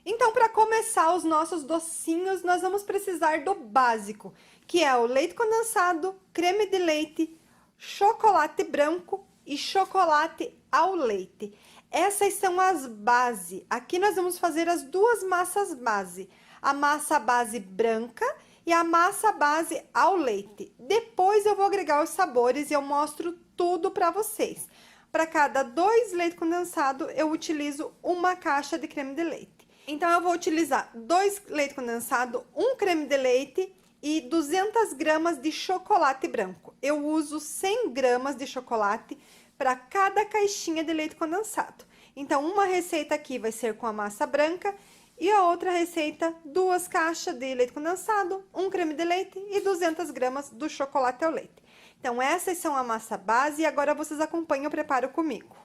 Então, para começar os nossos docinhos, nós vamos precisar do básico, que é o leite condensado, creme de leite, chocolate branco e chocolate ao leite. Essas são as bases. Aqui nós vamos fazer as duas massas base, a massa base branca e a massa base ao leite. Depois eu vou agregar os sabores e eu mostro tudo para vocês. Para cada 2 leite condensado, eu utilizo uma caixa de creme de leite. Então, eu vou utilizar 2 leite condensado, 1 creme de leite e 200 gramas de chocolate branco. Eu uso 100 gramas de chocolate para cada caixinha de leite condensado. Então, uma receita aqui vai ser com a massa branca e a outra receita, 2 caixas de leite condensado, 1 creme de leite e 200 gramas do chocolate ao leite. Então, essas são a massa base e agora vocês acompanham o preparo comigo.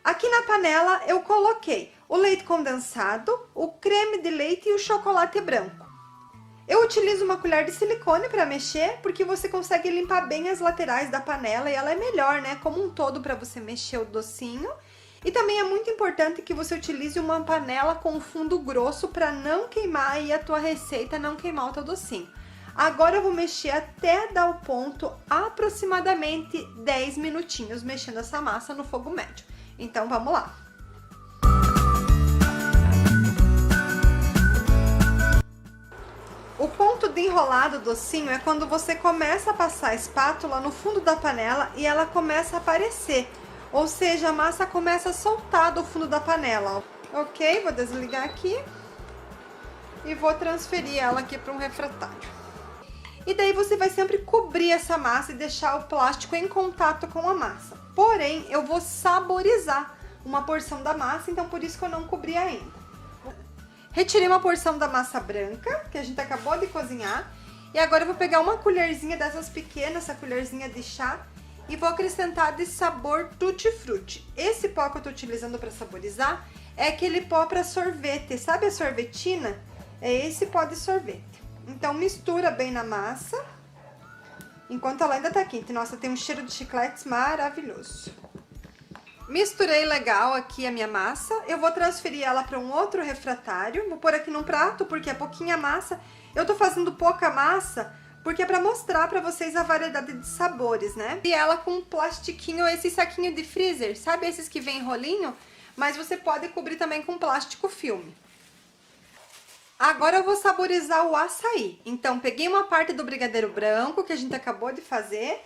Aqui na panela eu coloquei o leite condensado, o creme de leite e o chocolate branco. Eu utilizo uma colher de silicone para mexer, porque você consegue limpar bem as laterais da panela e ela é melhor, né, como um todo para você mexer o docinho. E também é muito importante que você utilize uma panela com fundo grosso para não queimar aí a tua receita, não queimar o teu docinho. Agora eu vou mexer até dar o ponto aproximadamente 10 minutinhos mexendo essa massa no fogo médio. Então, vamos lá. O ponto de enrolar do docinho é quando você começa a passar a espátula no fundo da panela e ela começa a aparecer. Ou seja, a massa começa a soltar do fundo da panela. Ok? Vou desligar aqui e vou transferir ela aqui para um refratário. E daí você vai sempre cobrir essa massa e deixar o plástico em contato com a massa. Porém, eu vou saborizar uma porção da massa, então por isso que eu não cobri ainda. Retirei uma porção da massa branca, que a gente acabou de cozinhar. E agora eu vou pegar uma colherzinha dessas pequenas, essa colherzinha de chá, e vou acrescentar de sabor tutti-frutti. Esse pó que eu tô utilizando para saborizar é aquele pó para sorvete, sabe a sorvetina? É esse pó de sorvete. Então mistura bem na massa, enquanto ela ainda tá quente. Nossa, tem um cheiro de chicletes maravilhoso. Misturei legal aqui a minha massa. Eu vou transferir ela para um outro refratário. Vou pôr aqui num prato, porque é pouquinha massa. Eu tô fazendo pouca massa, porque é para mostrar para vocês a variedade de sabores, né? E ela com um plastiquinho, esse saquinho de freezer, sabe esses que vem em rolinho? Mas você pode cobrir também com plástico filme. Agora eu vou saborizar o açaí. Então, peguei uma parte do brigadeiro branco que a gente acabou de fazer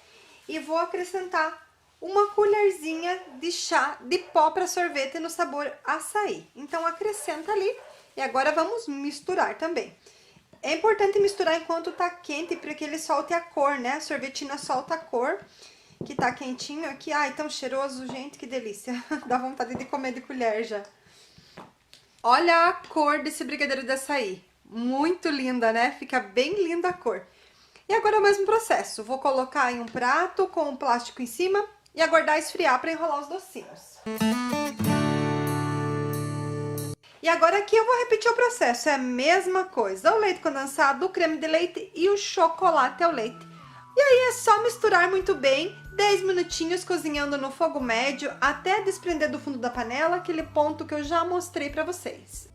e vou acrescentar uma colherzinha de chá de pó para sorvete no sabor açaí. Então, acrescenta ali e agora vamos misturar também. É importante misturar enquanto tá quente para que ele solte a cor, né? A sorvetina solta a cor, que tá quentinho aqui. Ai, tão cheiroso, gente, que delícia. Dá vontade de comer de colher já. Olha a cor desse brigadeiro de açaí. Muito linda, né? Fica bem linda a cor. E agora é o mesmo processo. Vou colocar em um prato com o plástico em cima e aguardar esfriar para enrolar os docinhos. E agora aqui eu vou repetir o processo. É a mesma coisa. O leite condensado, o creme de leite e o chocolate ao leite. E aí é só misturar muito bem, 10 minutinhos cozinhando no fogo médio até desprender do fundo da panela, aquele ponto que eu já mostrei para vocês.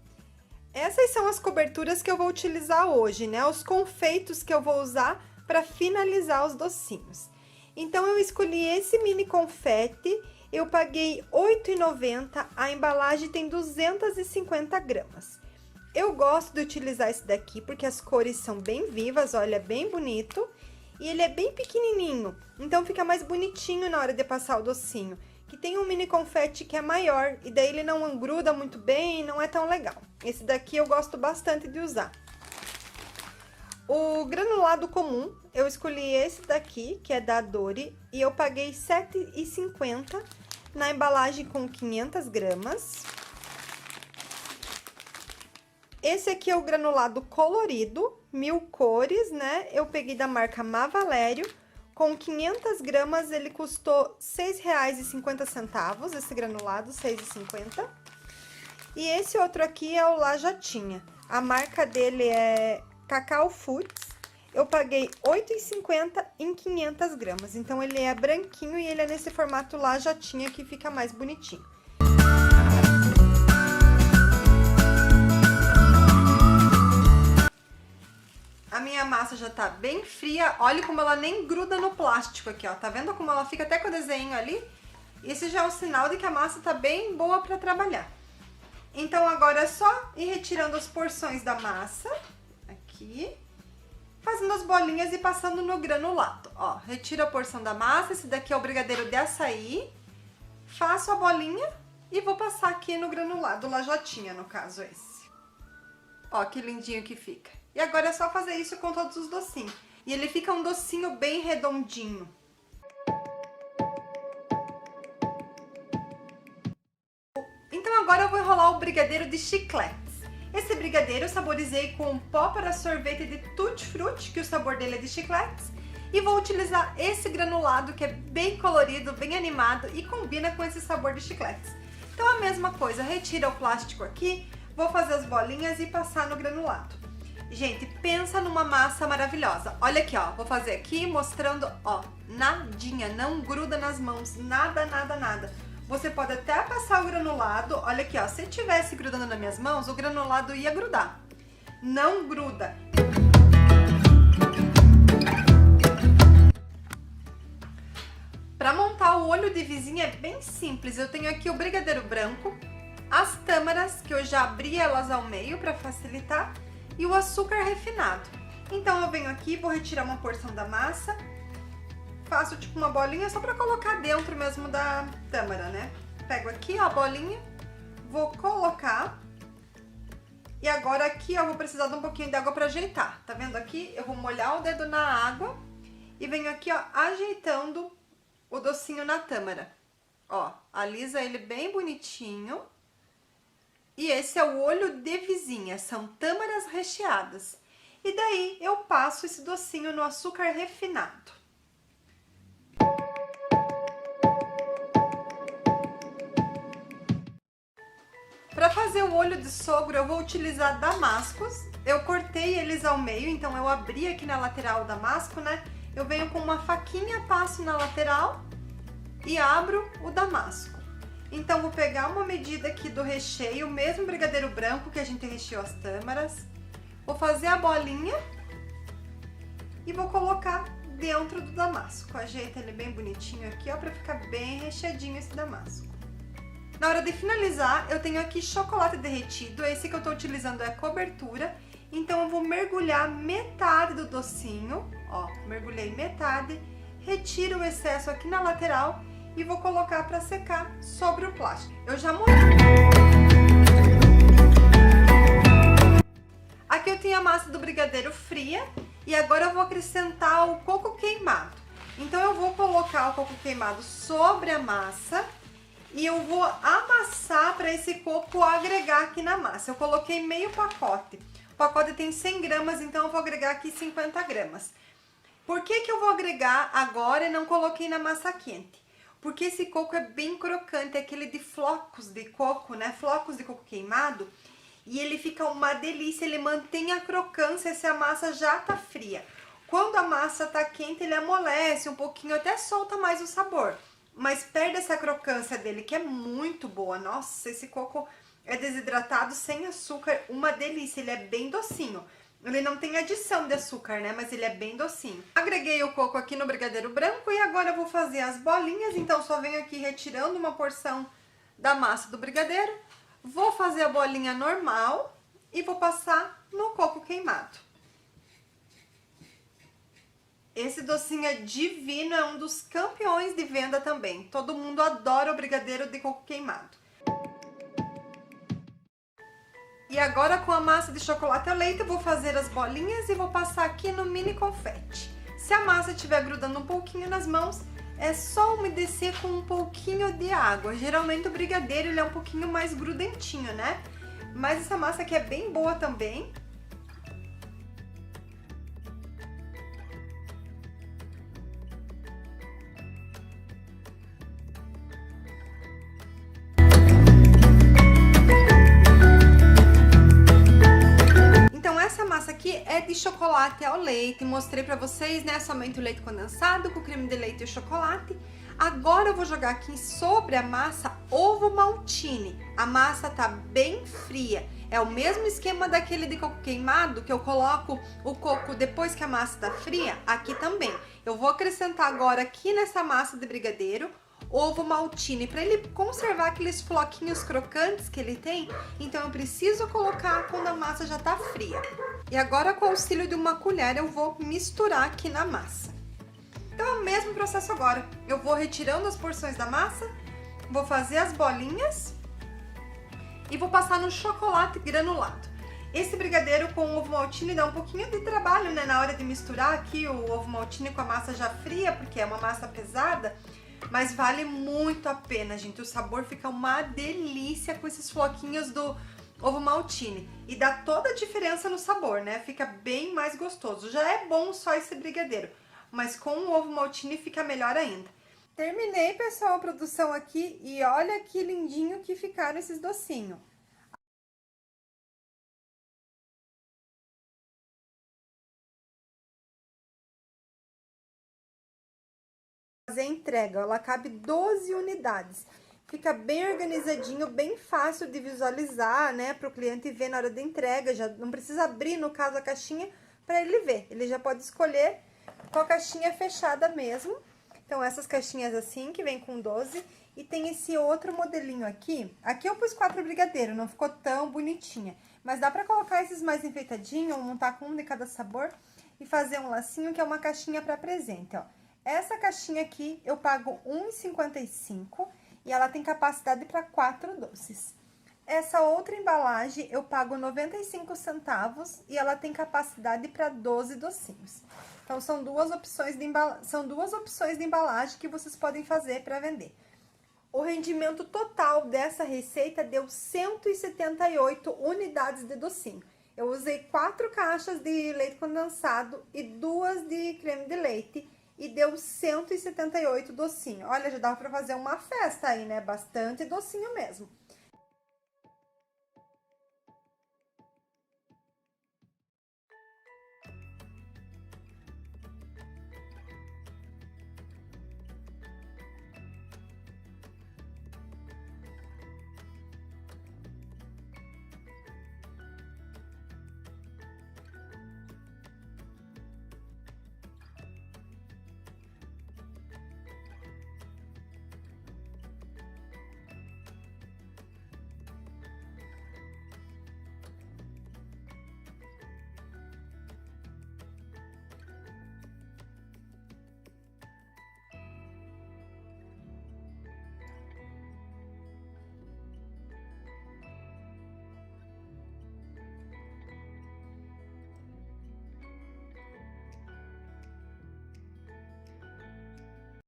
Essas são as coberturas que eu vou utilizar hoje, né? Os confeitos que eu vou usar para finalizar os docinhos. Então, eu escolhi esse mini confete, eu paguei R$ 8,90, a embalagem tem 250 gramas. Eu gosto de utilizar esse daqui porque as cores são bem vivas, olha, bem bonito. E ele é bem pequenininho, então fica mais bonitinho na hora de passar o docinho. Que tem um mini confete que é maior, e daí ele não gruda muito bem e não é tão legal. Esse daqui eu gosto bastante de usar. O granulado comum, eu escolhi esse daqui, que é da Dori, e eu paguei R$ 7,50 na embalagem com 500 gramas. Esse aqui é o granulado colorido, 1000 cores, né? Eu peguei da marca Mavalério. Com 500 gramas, ele custou R$ 6,50, esse granulado, R$ 6,50. E esse outro aqui é o Lajatinha. A marca dele é Cacau Foods. eu paguei R$ 8,50 em 500 gramas. Então, ele é branquinho e ele é nesse formato lajotinha que fica mais bonitinho. A minha massa já tá bem fria. Olha como ela nem gruda no plástico aqui, ó. Tá vendo como ela fica até com o desenho ali? Esse já é um sinal de que a massa tá bem boa pra trabalhar. Então, agora é só ir retirando as porções da massa. Aqui. Fazendo as bolinhas e passando no granulado. Ó, retiro a porção da massa. Esse daqui é o brigadeiro de açaí. Faço a bolinha e vou passar aqui no granulado, lajotinha, no caso esse. Ó, que lindinho que fica. E agora é só fazer isso com todos os docinhos. E ele fica um docinho bem redondinho. Então agora eu vou enrolar o brigadeiro de chicletes. Esse brigadeiro eu saborizei com pó para sorvete de tutti-frutti, que o sabor dele é de chicletes. E vou utilizar esse granulado que é bem colorido, bem animado e combina com esse sabor de chicletes. Então a mesma coisa, retira o plástico aqui, vou fazer as bolinhas e passar no granulado. Gente, pensa numa massa maravilhosa. Olha aqui, ó, vou fazer aqui mostrando, ó, nadinha, não gruda nas mãos, nada, nada, nada. Você pode até passar o granulado, olha aqui, ó, se tivesse grudando nas minhas mãos, o granulado ia grudar. Não gruda. Para montar o olho de vizinha é bem simples. Eu tenho aqui o brigadeiro branco, as tâmaras, que eu já abri elas ao meio para facilitar, e o açúcar refinado. Então eu venho aqui, vou retirar uma porção da massa, faço tipo uma bolinha só para colocar dentro mesmo da tâmara, né? Pego aqui, ó, a bolinha, vou colocar. E agora aqui, ó, eu vou precisar de um pouquinho de água para ajeitar. Tá vendo aqui? Eu vou molhar o dedo na água e venho aqui, ó, ajeitando o docinho na tâmara. Ó, alisa ele bem bonitinho. E esse é o olho de vizinha, são tâmaras recheadas. E daí eu passo esse docinho no açúcar refinado. Para fazer o olho de sogro eu vou utilizar damascos. Eu cortei eles ao meio, então eu abri aqui na lateral o damasco, né? Eu venho com uma faquinha, passo na lateral e abro o damasco. Então, vou pegar uma medida aqui do recheio, o mesmo brigadeiro branco que a gente recheou as tâmaras. Vou fazer a bolinha e vou colocar dentro do damasco. Ajeita ele bem bonitinho aqui, ó, pra ficar bem recheadinho esse damasco. Na hora de finalizar, eu tenho aqui chocolate derretido. Esse que eu tô utilizando é a cobertura. Então, eu vou mergulhar metade do docinho, ó, mergulhei metade, retiro o excesso aqui na lateral e vou colocar para secar sobre o plástico. Eu já molhei. Aqui eu tenho a massa do brigadeiro fria e agora eu vou acrescentar o coco queimado. Então eu vou colocar o coco queimado sobre a massa e eu vou amassar para esse coco agregar aqui na massa. Eu coloquei meio pacote. O pacote tem 100 gramas, então eu vou agregar aqui 50 gramas. Por que que eu vou agregar agora e não coloquei na massa quente? Porque esse coco é bem crocante, é aquele de flocos de coco, né? Flocos de coco queimado. E ele fica uma delícia, ele mantém a crocância se a massa já tá fria. Quando a massa tá quente, ele amolece um pouquinho, até solta mais o sabor. Mas perde essa crocância dele, que é muito boa. Nossa, esse coco é desidratado sem açúcar, uma delícia, ele é bem docinho. Ele não tem adição de açúcar, né? Mas ele é bem docinho. Agreguei o coco aqui no brigadeiro branco e agora eu vou fazer as bolinhas. Então, só venho aqui retirando uma porção da massa do brigadeiro. Vou fazer a bolinha normal e vou passar no coco queimado. Esse docinho é divino, é um dos campeões de venda também. Todo mundo adora o brigadeiro de coco queimado. E agora com a massa de chocolate ao leite eu vou fazer as bolinhas e vou passar aqui no mini confete. Se a massa estiver grudando um pouquinho nas mãos, é só umedecer com um pouquinho de água. Geralmente o brigadeiro ele é um pouquinho mais grudentinho, né? Mas essa massa aqui é bem boa também. de chocolate ao leite. Mostrei pra vocês, né, somente o leite condensado com o creme de leite e o chocolate. Agora eu vou jogar aqui sobre a massa ovo maltine. A massa tá bem fria. É o mesmo esquema daquele de coco queimado, que eu coloco o coco depois que a massa tá fria, aqui também. Eu vou acrescentar agora aqui nessa massa de brigadeiro ovo maltine, para ele conservar aqueles floquinhos crocantes que ele tem. Então eu preciso colocar quando a massa já tá fria. E agora, com o auxílio de uma colher, eu vou misturar aqui na massa. Então é o mesmo processo agora. Eu vou retirando as porções da massa, vou fazer as bolinhas e vou passar no chocolate granulado. Esse brigadeiro com o ovo maltine dá um pouquinho de trabalho, né, na hora de misturar aqui o ovo maltine com a massa já fria, porque é uma massa pesada, mas vale muito a pena, gente. O sabor fica uma delícia com esses floquinhos do ovo maltine e dá toda a diferença no sabor, né? Fica bem mais gostoso. Já é bom só esse brigadeiro, mas com o ovo maltine fica melhor ainda. Terminei, pessoal, a produção aqui e olha que lindinho que ficaram esses docinhos. Fazer a entrega, ela cabe 12 unidades. Fica bem organizadinho, bem fácil de visualizar, né, para o cliente ver na hora da entrega. Já não precisa abrir, no caso, a caixinha para ele ver. Ele já pode escolher com a caixinha fechada mesmo. Então, essas caixinhas assim, que vem com 12. E tem esse outro modelinho aqui. Aqui eu pus 4 brigadeiros, não ficou tão bonitinha. Mas dá pra colocar esses mais enfeitadinhos, montar com um de cada sabor. E fazer um lacinho, que é uma caixinha pra presente, ó. Essa caixinha aqui eu pago R$ 1,55 e ela tem capacidade para 4 doces. Essa outra embalagem eu pago 95 centavos e ela tem capacidade para 12 docinhos. Então, são duas opções de embalagem que vocês podem fazer para vender. O rendimento total dessa receita deu 178 unidades de docinho. Eu usei 4 caixas de leite condensado e 2 de creme de leite e deu 178 docinho. Olha, já dá para fazer uma festa aí, né? Bastante docinho mesmo.